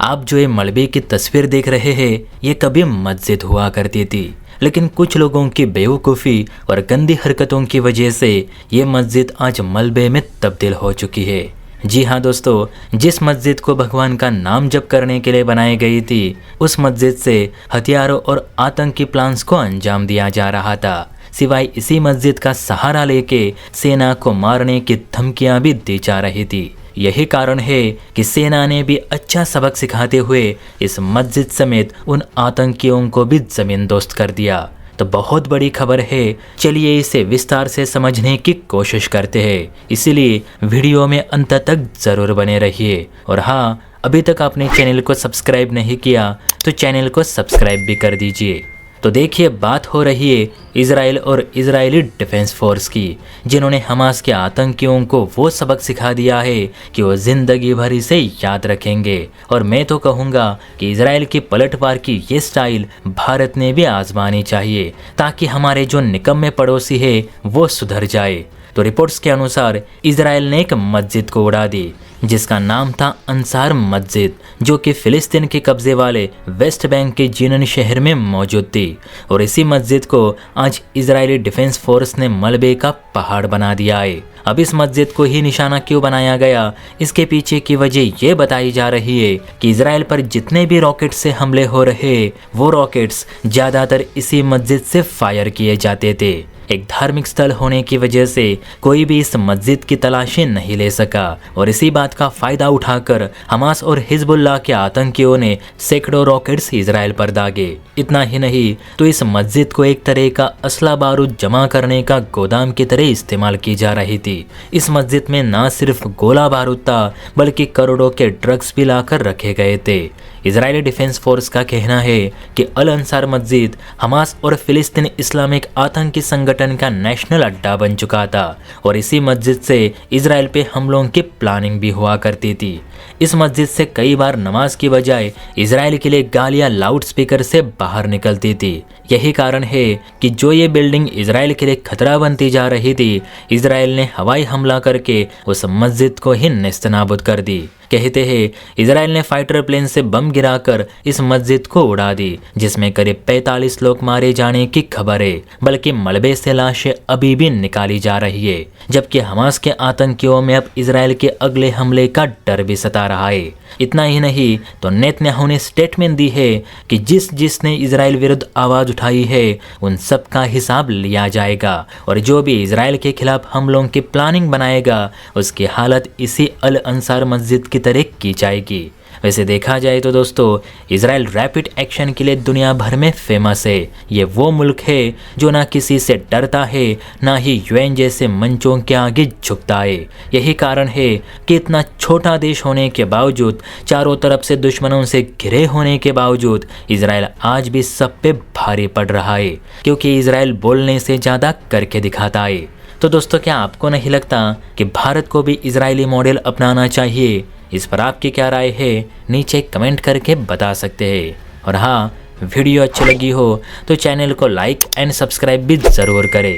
आप जो ये मलबे की तस्वीर देख रहे हैं, ये कभी मस्जिद हुआ करती थी, लेकिन कुछ लोगों की बेवकूफ़ी और गंदी हरकतों की वजह से ये मस्जिद आज मलबे में तब्दील हो चुकी है। जी हाँ दोस्तों, जिस मस्जिद को भगवान का नाम जप करने के लिए बनाई गई थी, उस मस्जिद से हथियारों और आतंकी प्लान्स को अंजाम दिया जा रहा था। सिवाय इसी मस्जिद का सहारा लेके सेना को मारने की धमकियां भी दी जा रही थी। यही कारण है कि सेना ने भी अच्छा सबक सिखाते हुए इस मस्जिद समेत उन आतंकियों को भी जमींदोस्त कर दिया। तो बहुत बड़ी खबर है, चलिए इसे विस्तार से समझने की कोशिश करते हैं। इसीलिए वीडियो में अंत तक जरूर बने रहिए। और हाँ, अभी तक आपने चैनल को सब्सक्राइब नहीं किया तो चैनल को सब्सक्राइब भी कर दीजिए। तो देखिए, बात हो रही है इजराइल और इजरायली डिफेंस फोर्स की, जिन्होंने हमास के आतंकियों को वो सबक सिखा दिया है कि वो जिंदगी भर इसे याद रखेंगे। और मैं तो कहूँगा कि इजराइल की पलटवार की ये स्टाइल भारत ने भी आजमानी चाहिए, ताकि हमारे जो निकम्मे पड़ोसी है वो सुधर जाए। तो रिपोर्ट्स के अनुसार इजराइल ने एक मस्जिद को उड़ा दी, जिसका नाम था अंसार मस्जिद, जो कि फिलिस्तीन के कब्जे वाले वेस्ट बैंक के जीनन शहर में मौजूद थी। और इसी मस्जिद को आज इजरायली डिफेंस फोर्स ने मलबे का पहाड़ बना दिया है। अब इस मस्जिद को ही निशाना क्यों बनाया गया, इसके पीछे की वजह ये बताई जा रही है कि इजराइल पर जितने भी रॉकेट से हमले हो रहे, वो रॉकेट्स ज़्यादातर इसी मस्जिद से फायर किए जाते थे। एक धार्मिक स्थल होने की वजह से कोई भी इस मस्जिद की तलाशी नहीं ले सका, और इसी बात का फायदा उठाकर हमास और हिजबुल्लाह के आतंकियों ने सैकड़ों रॉकेट्स इजराइल पर दागे। इतना ही नहीं तो इस मस्जिद को एक तरह का असला बारूद जमा करने का गोदाम की तरह इस्तेमाल की जा रही थी। इस मस्जिद में ना सिर्फ गोला बारूद था, बल्कि करोड़ों के ड्रग्स भी लाकर रखे गए थे। इजरायली डिफेंस फोर्स का कहना है कि अल अंसार मस्जिद हमास और फिलिस्तीन इस्लामिक आतंकी संगठन का नेशनल अड्डा बन चुका था, और इसी मस्जिद से इजराइल पे हमलों की प्लानिंग भी हुआ करती थी। इस मस्जिद से कई बार नमाज की बजाय इजराइल के लिए गालियां लाउड स्पीकर से बाहर निकलती थी। यही कारण है कि जो ये बिल्डिंग इजराइल के लिए खतरा बनती जा रही थी, इजराइल ने हवाई हमला करके उस मस्जिद को ही नेस्तनाबूद कर दी। कहते हैं इजराइल ने फाइटर प्लेन से बम गिराकर इस मस्जिद को उड़ा दी, जिसमें करीब 45 लोग मारे जाने की खबर है, बल्कि मलबे से लाशें अभी भी निकाली जा रही है। जबकि हमास के आतंकियों में अब इजराइल के अगले हमले का डर भी सता रहा है। इतना ही नहीं तो नेतन्याहू ने स्टेटमेंट दी है कि जिसने इजराइल विरुद्ध आवाज उठाई है, उन सब का हिसाब लिया जाएगा, और जो भी इजराइल के खिलाफ हमलों की प्लानिंग बनाएगा, उसकी हालत इसी अल अंसार मस्जिद की तरह की जाएगी। वैसे देखा जाए तो दोस्तों, इजराइल रैपिड एक्शन के लिए दुनिया भर में फेमस है। ये वो मुल्क है जो ना किसी से डरता है, ना ही यूएन जैसे मंचों के आगे झुकता है। यही कारण है कि इतना छोटा देश होने के बावजूद, चारों तरफ से दुश्मनों से घिरे होने के बावजूद, इजराइल आज भी सब पे भारी पड़ रहा है, क्योंकि इजराइल बोलने से ज़्यादा करके दिखाता है। तो दोस्तों, क्या आपको नहीं लगता कि भारत को भी इजरायली मॉडल अपनाना चाहिए? इस पर आपकी क्या राय है, नीचे कमेंट करके बता सकते हैं। और हाँ, वीडियो अच्छी लगी हो तो चैनल को लाइक एंड सब्सक्राइब भी ज़रूर करें।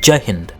जय हिंद।